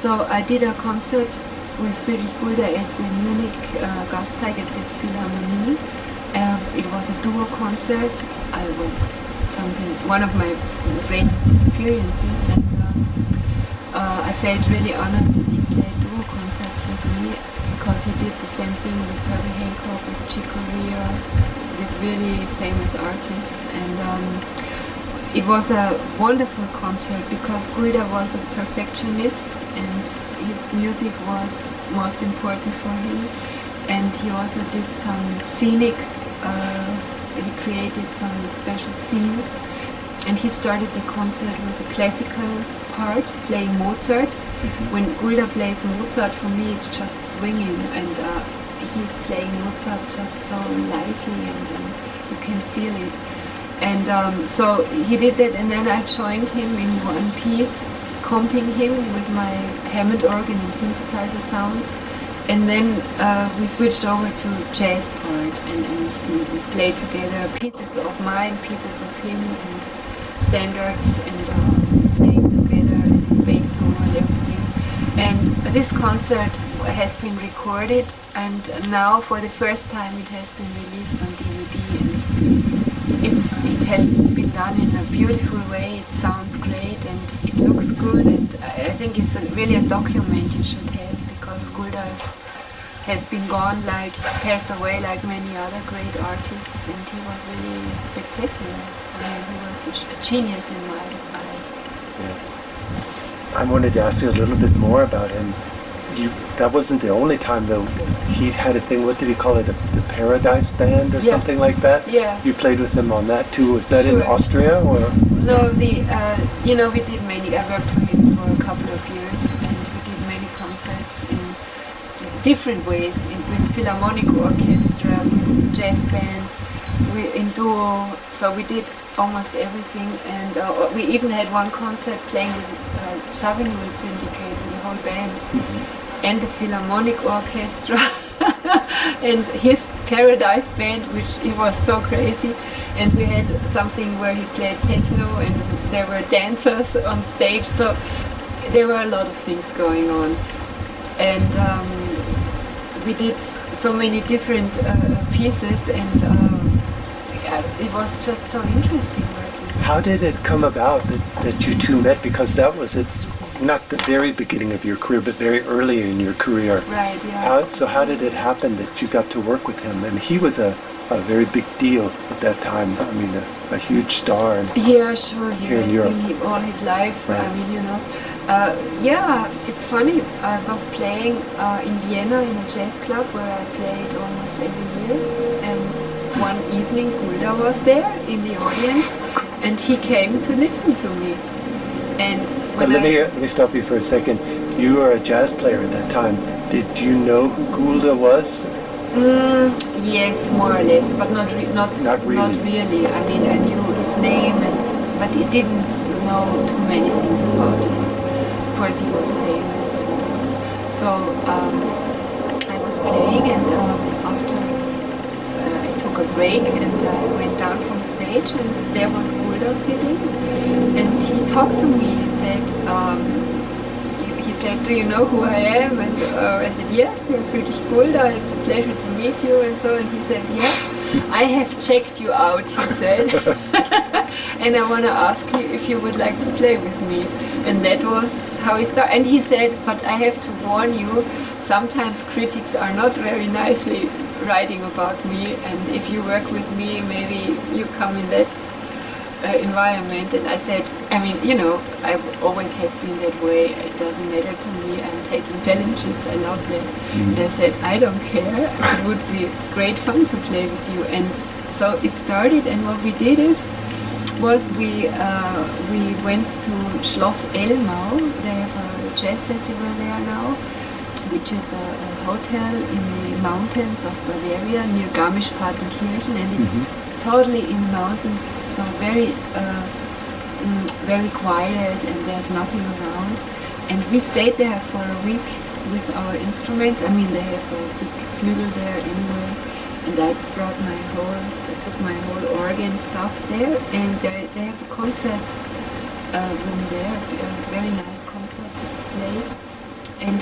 So I did a concert with Friedrich Gulda at the Munich Gasteig at the Philharmonie. It was a duo concert. I was one of my greatest experiences, and I felt really honored that he played duo concerts with me, because he did the same thing with Herbie Hancock, with Chick Corea, with really famous artists. And it was a wonderful concert because Gulda was a perfectionist and his music was most important for him. And he also did some scenic, he created some special scenes. And he started the concert with a classical part, playing Mozart. Mm-hmm. When Gulda plays Mozart, for me it's just swinging, and he's playing Mozart just so lively, and you can feel it. And so he did that, and then I joined him in one piece, comping him with my Hammond organ and synthesizer sounds. And then we switched over to jazz part, and we played together pieces of mine, pieces of him, and standards, and playing together, and the bass solo and everything. And this concert has been recorded, and now for the first time it has been released on DVD, and it has been done in a beautiful way. It sounds great and it looks good, and I think it's really a document you should have, because Gulda has been gone, passed away like many other great artists, and he was really spectacular. I mean, he was a genius in my eyes. Yes. I wanted to ask you a little bit more about him. That wasn't the only time though. He had a thing, what did he call it, the Paradise Band or something like that? Yeah. You played with him on that too. Was that Sure. in Austria or? No, we did many. I worked for him for a couple of years, and we did many concerts in different ways, with Philharmonic Orchestra, with jazz band, in duo. So we did almost everything, and we even had one concert playing with the Savigny Syndicate with the whole band, mm-hmm. and the Philharmonic Orchestra, and his Paradise Band, which it was so crazy. And we had something where he played techno, and there were dancers on stage, so there were a lot of things going on. And we did so many different pieces, and it was just so interesting working. How did it come about that you two met? Because that was not the very beginning of your career, but very early in your career. Right, yeah. How did it happen that you got to work with him? And he was a very big deal at that time. I mean, a huge star. Yeah, sure. He has been all his life. Right. I mean, it's funny. I was playing in Vienna in a jazz club where I played almost every year, and one evening Gulda was there in the audience, and he came to listen to me. And let me stop you for a second. You were a jazz player at that time. Did you know who Gulda was? Yes, more or less, but not really. I mean, I knew his name, but I didn't know too many things about him. Of course, he was famous, and so I was playing, and after I took a break, and I went down from stage, and there was Gulda sitting, and he talked to me. He said, "Do you know who I am?" And I said, "Yes, you're Friedrich Gulda. It's a pleasure to meet you." And so, and he said, "Yeah, I have checked you out," he said, "and I want to ask you if you would like to play with me." And that was how he started. And he said, "But I have to warn you, sometimes critics are not very nicely writing about me, and if you work with me, maybe you come in that environment." And I said, I mean, I always have been that way. It doesn't matter to me. I'm taking challenges. I love that. And I said, I don't care. It would be great fun to play with you. And so it started. And what we did was we went to Schloss Elmau. They have a jazz festival there now, which is a hotel in the mountains of Bavaria near Garmisch-Partenkirchen, and it's totally in the mountains, so very very quiet, and there's nothing around. And we stayed there for a week with our instruments. I mean, they have a big flügel there anyway, and I took my whole organ stuff there, and they have a concert room there, a very nice concert place. and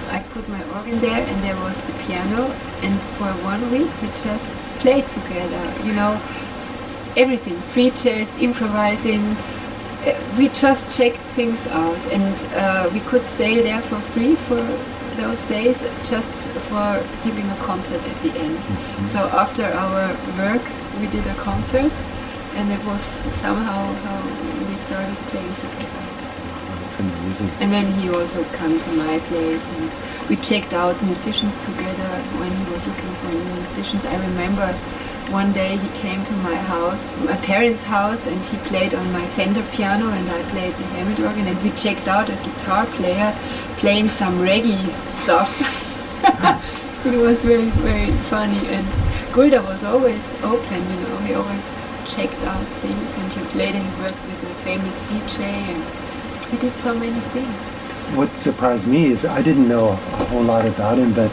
I put my organ there, and there was the piano, and for 1 week we just played together, you know, everything, free jazz, improvising. We just checked things out, and we could stay there for free for those days, just for giving a concert at the end. So after our work we did a concert, and it was somehow how we started playing together. That's amazing. And then he also came to my place, and we checked out musicians together when he was looking for new musicians. I remember one day he came to my house, my parents' house, and he played on my Fender piano, and I played the Hammond organ, and we checked out a guitar player playing some reggae stuff. It was very, very funny, and Gulda was always open, you know, he always checked out things, and he played and worked with a famous DJ, and he did so many things. What surprised me is I didn't know a whole lot about him, but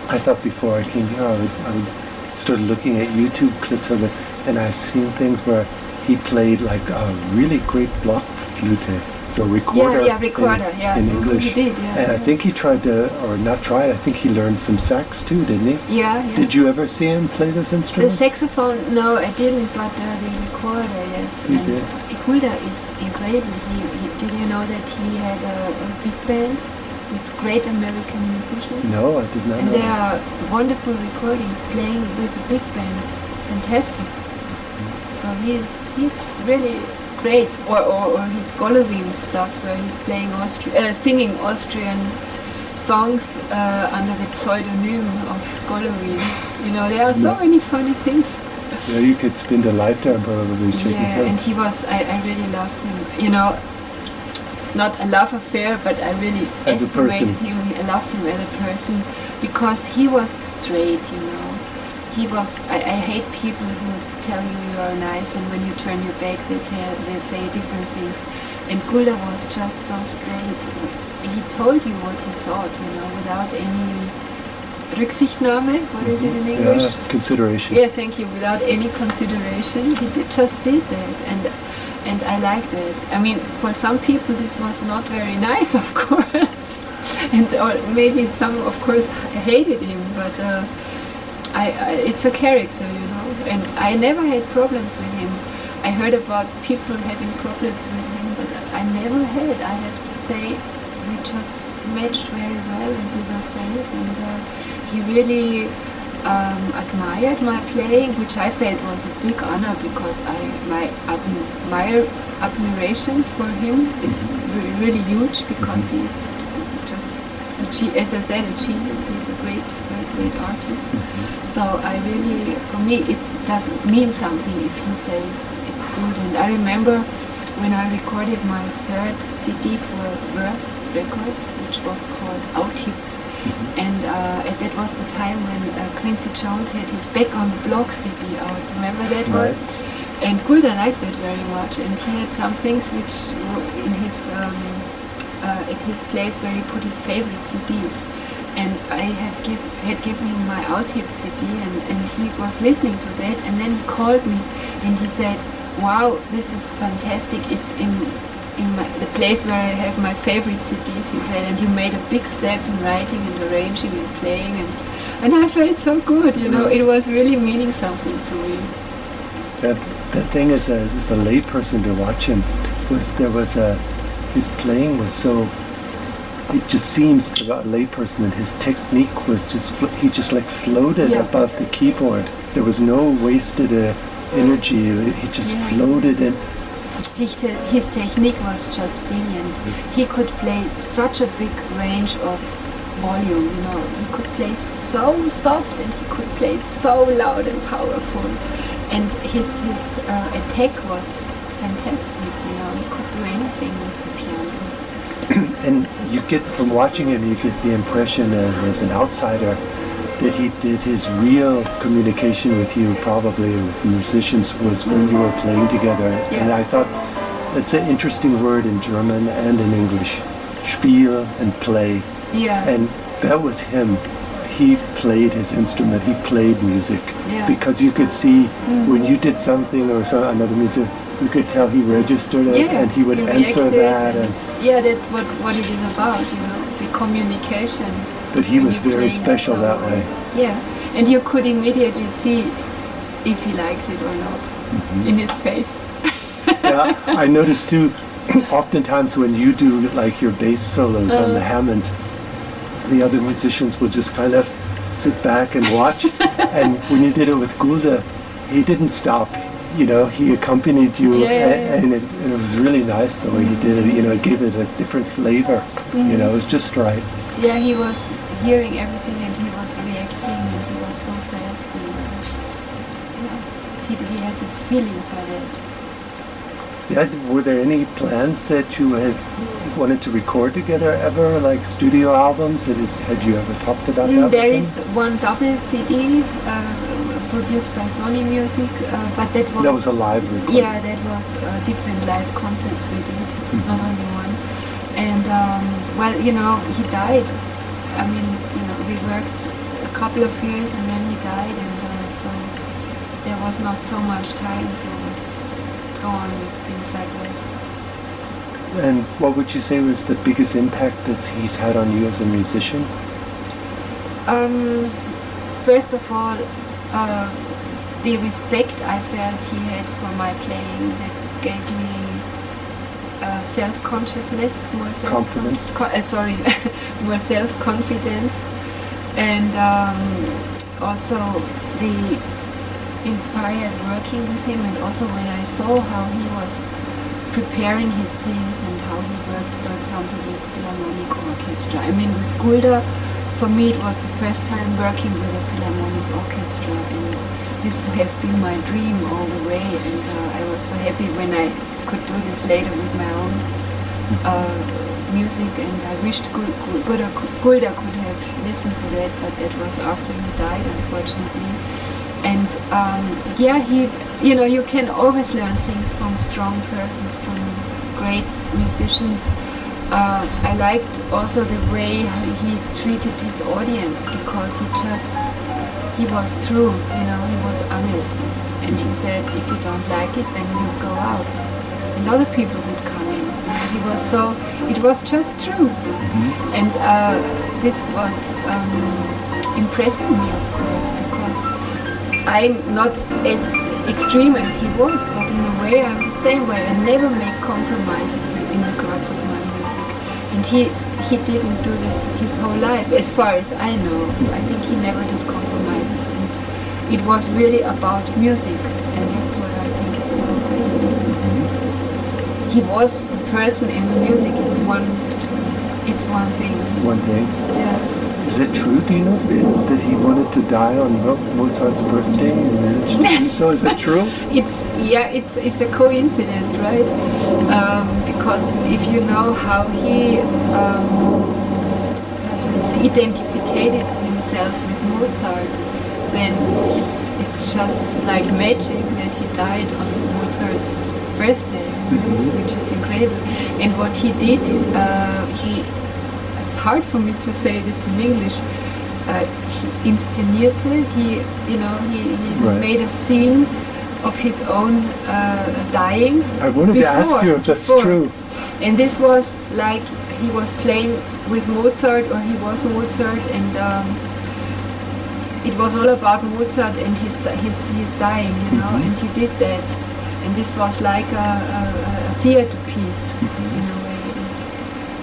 I thought before I came here I would started looking at YouTube clips of it, and I've seen things where he played like a really great block flute, so recorder, in English. He did, yeah. And I think he tried to, or not tried, I think he learned some sax too, didn't he? Yeah. Did you ever see him play those The instruments? saxophone, no, I didn't, but the recorder, yes. You and did? Gulda is incredible. Did you know that he had a big band with great American musicians? No, I did not And know. there are wonderful recordings playing with the big band. Fantastic. So he's really great. Or his Golovin stuff, where he's playing singing Austrian songs under the pseudonym of Golovin. You know, there are so many funny things. Yeah, you could spend a lifetime probably checking Yeah, him. and he was, I really loved him. You know, not a love affair, but I really As a person. estimated him. I loved him as a person because he was straight, you know. He was, I hate people who tell you are nice, and when you turn your back they say different things. And Gulda was just so straight. He told you what he thought, you know, without any Rücksichtnahme, what is it in English? Yeah, consideration. Yeah, thank you. Without any consideration, he just did that, and I like that. I mean, for some people this was not very nice, of course, and or maybe some, of course, hated him. But it's a character, you know. And I never had problems with him. I heard about people having problems with him, but I never had. I have to say, we just matched very well, and we were friends, and he really admired my playing, which I felt was a big honor, because my admiration for him is really, really huge, because he's just, as I said, a genius. He's a great, great, great artist. So I really, for me, it does mean something if he says it's good. And I remember when I recorded my third CD for Verve Records, which was called Autobahn. And that was the time when Quincy Jones had his Back on the Block CD out. Remember that one? And Gulda liked that very much. And he had some things which were in his at his place where he put his favorite CDs. And I had given him my Autobahn CD, and he was listening to that. And then he called me and he said, "Wow, this is fantastic! It's in the place where I have my favorite CDs," he said, "and you made a big step in writing and arranging and playing," and I felt so good, you know. It was really meaning something to me. The thing is, as a layperson to watch him, his playing was so. It just seems to a layperson that his technique was he just like floated above the keyboard. There was no wasted energy. He just floated in. His technique was just brilliant. He could play such a big range of volume, you know. He could play so soft, and he could play so loud and powerful. And his attack was fantastic, you know. He could do anything with the piano. And you get, from watching him, you get the impression as an outsider that he did his real communication with you, probably with musicians, was when you were playing together. Yeah. And I thought that's an interesting word in German and in English, spiel and play. Yeah. And that was him. He played his instrument, he played music. Yeah. Because you could see when you did something or another music, you could tell he registered it, and he would answer that. Yeah, that's what it is about, you know. the communication. But he when was you very play the special song. that way. Yeah, and you could immediately see if he likes it or not in his face. Yeah, I noticed too, oftentimes when you do like your bass solos on the Hammond, the other musicians will just kind of sit back and watch. And when you did it with Gulda, he didn't stop. You know, he accompanied you, and it was really nice the way he did it. You know, it gave it a different flavor. You know, it was just right. Yeah, he was hearing everything and he was reacting and he was so fast and he had the feeling for that. Yeah, were there any plans that you had wanted to record together ever, like studio albums? Had you ever talked about that? There is one double CD produced by Sony Music, but that was a live recording. Yeah, that was different live concerts we did, not only one. And well, you know, he died. I mean, you know, we worked a couple of years and then he died, and so there was not so much time to go on with things like that. And what would you say was the biggest impact that he's had on you as a musician? First of all, the respect I felt he had for my playing, that gave me self-consciousness, more confidence. More self-confidence, and also the inspired working with him, and also when I saw how he was preparing his things and how he worked, for example, with philharmonic orchestra. I mean, with Gulda, for me it was the first time working with a philharmonic orchestra, and this has been my dream all the way, and I was so happy when I could do this later with my own music, and I wished Gulda could have listened to that, but that was after he died, unfortunately. And yeah, you know, you can always learn things from strong persons, from great musicians. I liked also the way he treated his audience, because he was true, you know, he was honest. And he said, if you don't like it, then you go out. And other people would come in. And it was just true. And this was impressing me, of course, because I'm not as extreme as he was, but in a way I'm the same way. I never make compromises in regards of my music. And he didn't do this his whole life, as far as I know. I think he never did compromises. And it was really about music. And that's what I think is so great. He was the person in the music. It's one thing. One thing? Yeah. Is it true, do you know, that he wanted to die on Mozart's birthday and managed to do so? Is that true? It's a coincidence, right? Because if you know how he identified himself with Mozart, then it's just like magic that he died on Mozart's birthday, right? Which is incredible. And what he did, it's hard for me to say this in English. He inszenierte. He Right. made a scene of his own dying. I wanted to ask you if that's true. And this was like he was playing with Mozart, or he was Mozart, and it was all about Mozart and his dying, you know. And he did that, and this was like a theater piece in a way,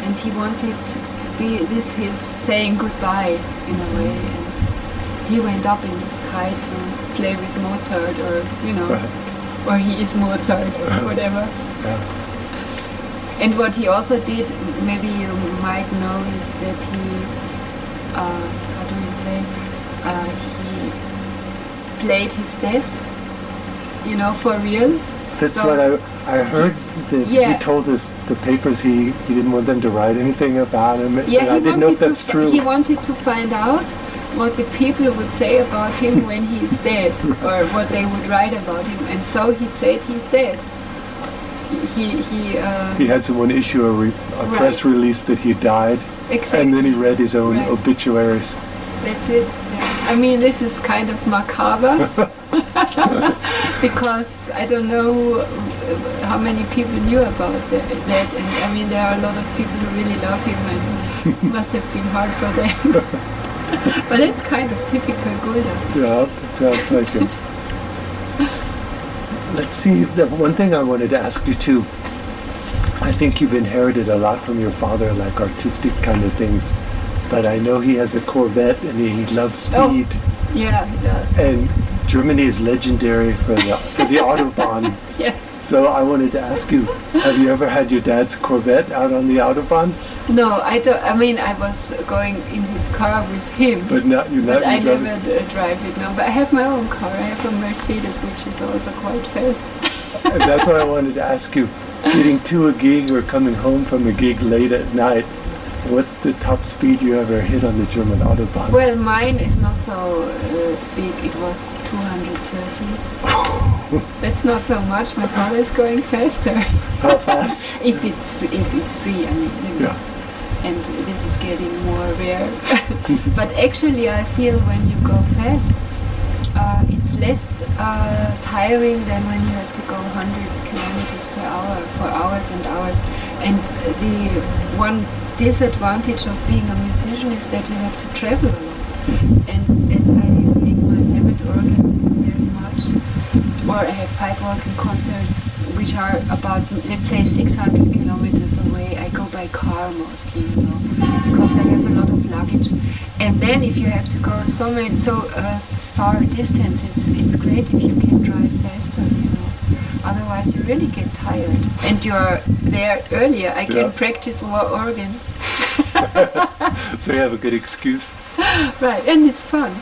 and he wanted to be his saying goodbye in a way, and he went up in the sky to play with Mozart, or you know, or he is Mozart, or whatever. And what he also did, maybe you might know, is that he, how do you say, he played his death, you know, for real. That's what I heard. That he told us the papers he didn't want them to write anything about him. Yeah, I didn't know if that's true. He wanted to find out what the people would say about him when he is dead, or what they would write about him, and so he said he's dead. He had someone issue a press release that he died, exactly. And then he read his own obituaries. That's it. Yeah. I mean, this is kind of macabre because I don't know how many people knew about that. And I mean, there are a lot of people who really love him, and Must have been hard for them. But it's kind of typical Gulda. Yeah, it sounds like him. Let's see, the one thing I wanted to ask you too, I think you've inherited a lot from your father, like artistic kind of things, but I know he has a Corvette and he loves speed. Oh, yeah, he does. And Germany is legendary for the Autobahn. Yeah. So I wanted to ask you, have you ever had your dad's Corvette out on the Autobahn? No, I don't. I mean, I was going in his car with him. But not you. But I never drive it now. But I have my own car. I have a Mercedes, which is also quite fast. And that's what I wanted to ask you. Getting to a gig or coming home from a gig late at night, what's the top speed you ever hit on the German Autobahn? Well, mine is not so big. It was 230. That's not so much. My father is going faster. How fast? if it's free, I mean. You know. Yeah. And this is getting more rare. But actually, I feel when you go fast, it's less tiring than when you have to go 100 kilometers per hour for hours and hours. And the one disadvantage of being a musician is that you have to travel a lot. And as I take my habit organ very much, or I have pipe organ concerts which are about, let's say, 600 kilometers away, I go by car mostly, you know, because I have a lot of luggage. And then if you have to go so far distance, it's great if you can drive faster, you know. Otherwise you really get tired. And you're there earlier, I can practice more organ. So you have a good excuse. Right, and it's fun.